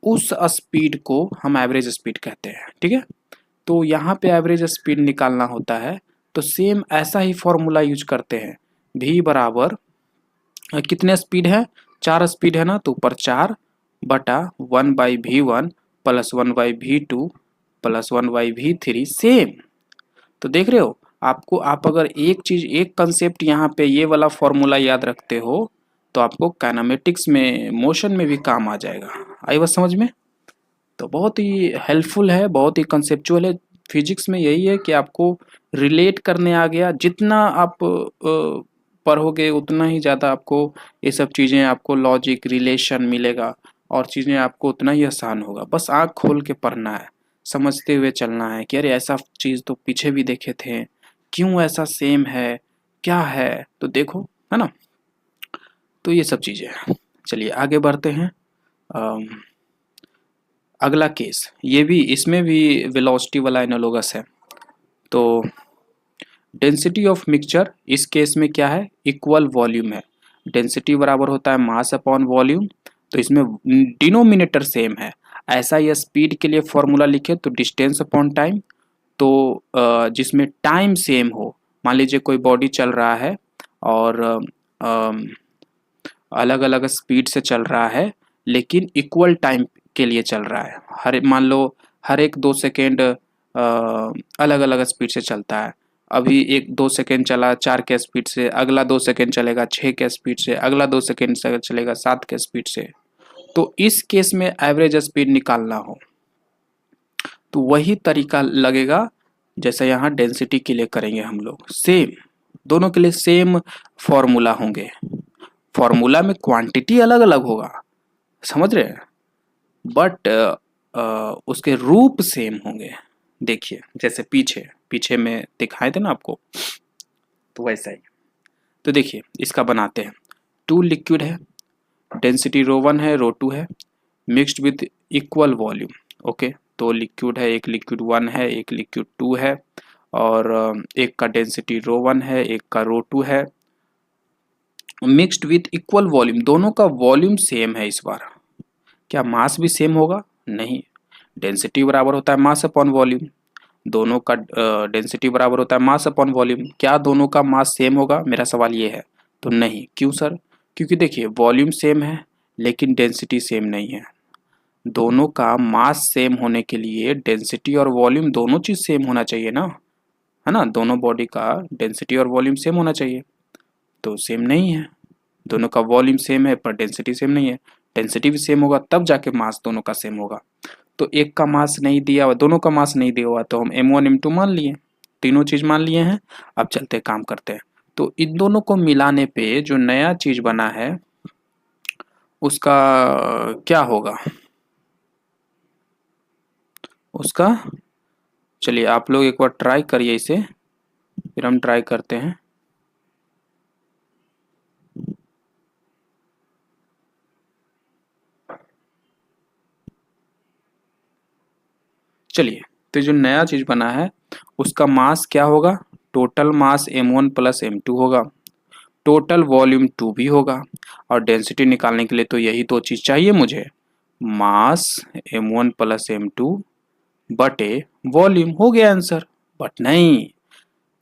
उस स्पीड को हम एवरेज स्पीड कहते हैं। ठीक है, तो यहाँ पे एवरेज स्पीड निकालना होता है तो सेम ऐसा ही फॉर्मूला यूज करते हैं। v बराबर कितने स्पीड है, 4 स्पीड है ना, तो ऊपर 4 बटा 1/v1 plus 1/v2 plus 1/v3 same. तो देख रहे हो, आपको आप अगर एक चीज एक कंसेप्ट यहाँ पे ये वाला फॉर्मूला याद रखते हो तो आपको काइनेमेटिक्स में मोशन में भी काम आ जाएगा। आई बात समझ में। तो बहुत ही हेल्पफुल है, बहुत ही कंसेप्चुअल है। फिजिक्स में यही है कि आपको रिलेट करने आ गया, जितना आप पढ़ोगे उतना ही ज़्यादा आपको ये सब चीज़ें, आपको लॉजिक रिलेशन मिलेगा और चीज़ें आपको उतना ही आसान होगा। बस आँख खोल के पढ़ना है, समझते हुए चलना है कि अरे ऐसा चीज़ तो पीछे भी देखे थे, क्यों ऐसा सेम है, क्या है, तो देखो, है ना। तो ये सब चीज़ें हैं। चलिए आगे बढ़ते हैं। अगला केस, ये भी इसमें भी वेलोसिटी वाला एनालोगस है। तो डेंसिटी ऑफ मिक्सचर इस केस में क्या है, इक्वल वॉल्यूम है। डेंसिटी बराबर होता है मास अपॉन वॉल्यूम, तो इसमें डिनोमिनेटर सेम है। ऐसा ही स्पीड के लिए फॉर्मूला लिखे तो डिस्टेंस अपॉन टाइम, तो जिसमें टाइम सेम हो, मान लीजिए कोई बॉडी चल रहा है और अलग अलग स्पीड से चल रहा है लेकिन इक्वल टाइम के लिए चल रहा है, मान लो हर एक 2 सेकेंड अलग अलग स्पीड से चलता है। अभी 1-2 सेकेंड चला 4 के स्पीड से, अगला 2 सेकेंड चलेगा 6 के स्पीड से, अगला 2 सेकेंड से चलेगा 7 के स्पीड से। तो इस केस में एवरेज स्पीड निकालना हो तो वही तरीका लगेगा जैसा यहाँ डेंसिटी के लिए करेंगे हम लोग। सेम, दोनों के लिए सेम फॉर्मूला होंगे। फॉर्मूला में क्वांटिटी अलग अलग होगा, समझ रहे हैं, बट उसके रूप सेम होंगे। देखिए जैसे पीछे में दिखाए थे ना आपको, तो वैसा ही। तो देखिए इसका बनाते हैं। 2 लिक्विड है, डेंसिटी ρ1 है ρ2 है, mixed with equal volume. Okay, 2 liquid है, एक लिक्विड 1 है, एक लिक्विड 2 है, और एक का डेंसिटी ρ1 है, एक का ρ2 है, मिक्स्ड विथ इक्वल वॉल्यूम। दोनों का वॉल्यूम सेम है। इस बार क्या मास भी सेम होगा? नहीं, डेंसिटी बराबर होता है मास अपॉन वॉल्यूम। दोनों का डेंसिटी बराबर होता है मास अपॉन वॉल्यूम। क्या दोनों का मास सेम होगा? मेरा सवाल ये है। तो नहीं। क्यों सर? क्योंकि देखिए वॉल्यूम सेम है लेकिन डेंसिटी सेम नहीं है। दोनों का मास सेम होने के लिए डेंसिटी और वॉल्यूम दोनों चीज सेम होना चाहिए ना, है ना। दोनों बॉडी का डेंसिटी और वॉल्यूम सेम होना चाहिए, तो सेम नहीं है। दोनों का वॉल्यूम सेम है पर डेंसिटी सेम नहीं है। डेंसिटी भी सेम होगा तब जाके मास दोनों का सेम होगा। तो एक का मास नहीं दिया हुआ, दोनों का मास नहीं दिया हुआ, तो हम m1 m2 मान लिए, तीनों चीज मान लिए हैं। अब चलते काम करते हैं। तो इन दोनों को मिलाने पे जो नया चीज बना है उसका क्या होगा? उसका चलिए आप लोग एक बार ट्राई करिए इसे, फिर हम ट्राई करते हैं। चलिए, तो जो नया चीज बना है उसका मास क्या होगा? Total mass m1 plus m2 होगा, टोटल वॉल्यूम 2 भी होगा, और डेंसिटी निकालने के लिए तो यही दो चीज चाहिए मुझे, मास m1 प्लस m2 बटे वॉल्यूम। हो गया आंसर। बट नहीं,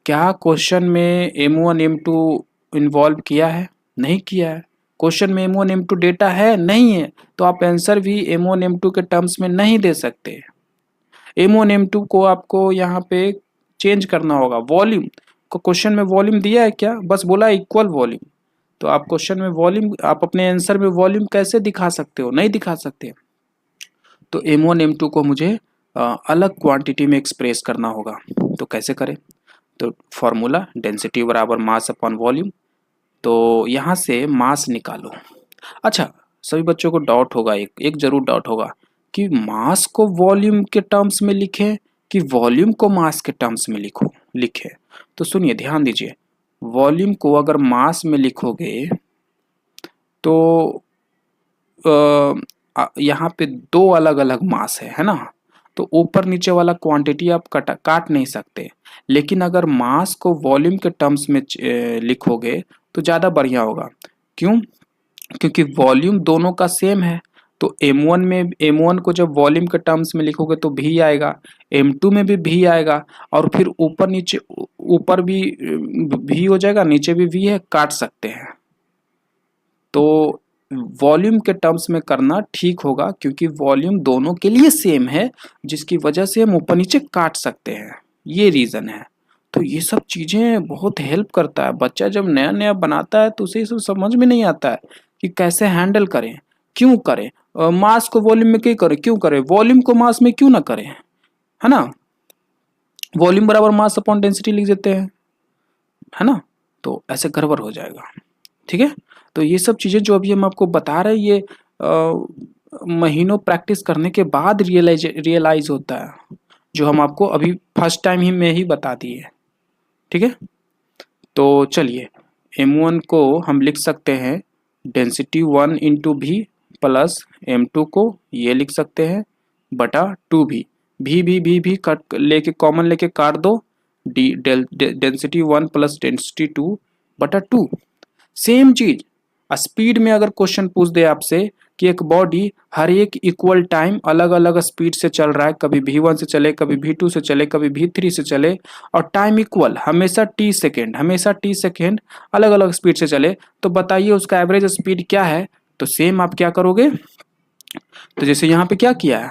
क्या क्वेश्चन में m1 m2 इन्वॉल्व किया है? नहीं किया है। क्वेश्चन में m1 m2 डेटा है? नहीं है। तो आप आंसर भी m1 m2 के टर्म्स में नहीं दे सकते। m1 m2 को आपको यहाँ पे चेंज करना होगा। वॉल्यूम को क्वेश्चन में वॉल्यूम दिया है क्या? बस बोला इक्वल वॉल्यूम। तो आप क्वेश्चन में वॉल्यूम, आप अपने आंसर में वॉल्यूम कैसे दिखा सकते हो? नहीं दिखा सकते। तो m1 m2 को मुझे अलग क्वांटिटी में एक्सप्रेस करना होगा। तो कैसे करें? तो फॉर्मूला डेंसिटी बराबर मास अपॉन वॉल्यूम। तो यहाँ से मास निकालो। अच्छा, सभी बच्चों को डाउट होगा, एक जरूर डाउट होगा कि मास को वॉल्यूम के टर्म्स में लिखें कि वॉल्यूम को मास के टर्म्स में लिखें। तो सुनिए, ध्यान दीजिए, वॉल्यूम को अगर मास में लिखोगे तो यहाँ पे दो अलग अलग मास है ना। तो ऊपर नीचे वाला क्वांटिटी आप काट नहीं सकते, लेकिन अगर मास को वॉल्यूम के टर्म्स में लिखोगे तो ज़्यादा बढ़िया होगा। क्यों? क्योंकि वॉल्यूम दोनों का सेम है। तो m1 को जब वॉल्यूम के टर्म्स में लिखोगे तो भी आएगा, m2 में भी आएगा, और फिर ऊपर नीचे, ऊपर भी हो जाएगा, नीचे भी है, काट सकते हैं। तो वॉल्यूम के टर्म्स में करना ठीक होगा क्योंकि वॉल्यूम दोनों के लिए सेम है, जिसकी वजह से हम ऊपर नीचे काट सकते हैं। ये रीजन है। तो ये सब चीजें बहुत हेल्प करता है। बच्चा जब नया नया बनाता है तो उसे सब समझ में नहीं आता है कि कैसे हैंडल करें, क्यों करें, मास को वॉल्यूम में क्यों करें, वॉल्यूम को मास में क्यों ना करें, है ना। वॉल्यूम बराबर मास अपॉन डेंसिटी लिख देते हैं, है ना। तो ऐसे गड़बड़ हो जाएगा। ठीक है। तो ये सब चीजें जो अभी हम आपको बता रहे हैं, ये महीनों प्रैक्टिस करने के बाद रियलाइज होता है, जो हम आपको अभी फर्स्ट टाइम ही में ही बता दिए। ठीक है। तो चलिए, m1 को हम लिख सकते हैं डेंसिटी 1 इंटू भी प्लस m2 को ये लिख सकते हैं बटा 2v। भी कट लेके, कॉमन लेके काट दो, डेंसिटी 1 प्लस डेंसिटी 2 बटा 2। सेम चीज, स्पीड में अगर क्वेश्चन पूछ दे आपसे कि एक बॉडी हर एक इक्वल टाइम अलग अलग स्पीड से चल रहा है, कभी v1 से चले, कभी v2 से चले, कभी v3 से चले, और टाइम इक्वल हमेशा t सेकेंड अलग अलग स्पीड से चले, तो बताइए उसका एवरेज स्पीड क्या है। तो सेम आप क्या करोगे, तो जैसे यहाँ पे क्या किया है,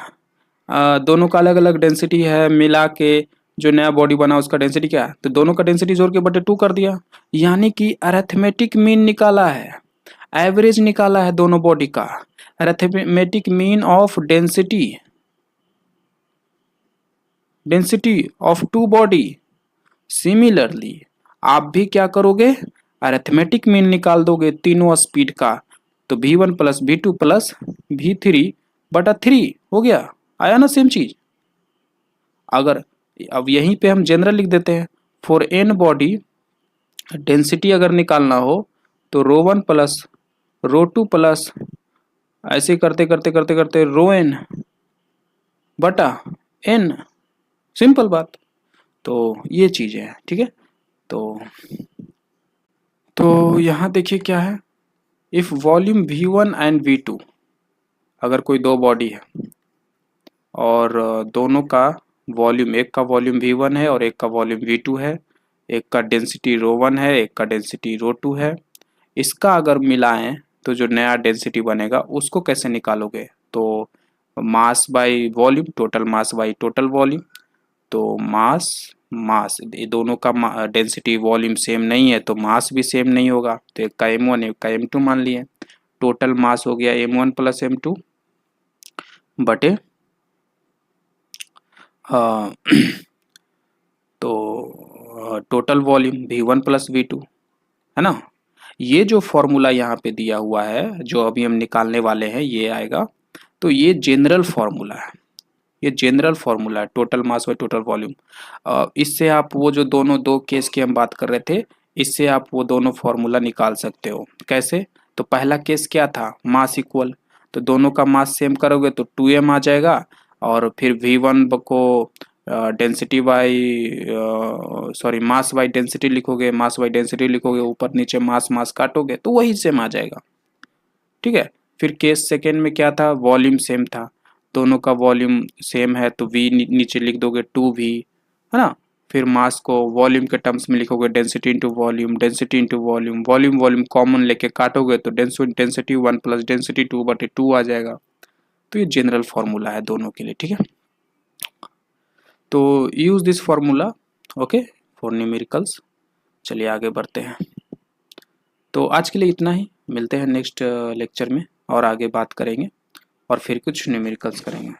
दोनों का अलग अलग डेंसिटी है, मिला के जो नया बॉडी बना उसका डेंसिटी क्या है, तो दोनों का डेंसिटी जोड़ के बटे 2 कर दिया, यानी कि अरिथमेटिक मीन निकाला है, एवरेज निकाला है दोनों बॉडी का, arithmetic mean of density of two body. Similarly आप भी क्या करोगे, अरिथमेटिक मीन निकाल दोगे तीनों स्पीड का, तो v1 plus v2 plus v3 बटा 3 हो गया, आया ना सेम चीज। अगर अब यहीं पे हम जनरल लिख देते हैं, फॉर एन बॉडी डेंसिटी अगर निकालना हो तो ρ1 प्लस ρ2 प्लस ऐसे करते करते करते करते ρn बटा n, सिंपल बात। तो ये चीजें हैं, ठीक है। तो यहाँ देखिए क्या है, if volume v1 and v2, अगर कोई दो बॉडी है और दोनों का वॉल्यूम, एक का वॉल्यूम v1 है और एक का वॉल्यूम v2 है, एक का डेंसिटी ρ1 है, एक का डेंसिटी ρ2 है, इसका अगर मिलाएं तो जो नया डेंसिटी बनेगा उसको कैसे निकालोगे, तो mass by volume, total mass by total volume. तो मास ये दोनों का डेंसिटी वॉल्यूम सेम नहीं है तो मास भी सेम नहीं होगा, तो एक का m1 एक का m2 मान लिए, टोटल मास हो गया m1 प्लस m2 बटे तो total volume v1 plus v2 है ना। ये जो फॉर्मूला यहाँ पे दिया हुआ है जो अभी हम निकालने वाले हैं ये आएगा, तो ये जनरल फॉर्मूला है, ये जनरल फॉर्मूला है total mass by total volume. इससे आप वो जो दो केस की हम बात कर रहे थे, इससे आप वो दोनों फॉर्मूला निकाल सकते हो। कैसे, तो पहला केस क्या था, मास इक्वल, तो दोनों का मास सेम करोगे तो 2m आ जाएगा, और फिर v1 को density bye sorry mass by density लिखोगे, मास बाय डेंसिटी लिखोगे, ऊपर नीचे मास काटोगे तो वही सेम आ जाएगा, ठीक है। फिर केस सेकेंड में क्या था, वॉल्यूम सेम था, दोनों का वॉल्यूम सेम है तो v नीचे लिख दोगे 2v, है ना। फिर मास को वॉल्यूम के टर्म्स में लिखोगे density into volume, density into volume, volume common लेके काटोगे तो डेंसिटी 1 प्लस डेंसिटी 2 बटे 2 आ जाएगा। तो ये जनरल फॉर्मूला है दोनों के लिए, ठीक है। तो use this formula okay for numericals. चलिए आगे बढ़ते हैं। तो आज के लिए इतना ही, मिलते हैं नेक्स्ट लेक्चर में और आगे बात करेंगे और फिर कुछ न्यूमेरिकल्स करेंगे।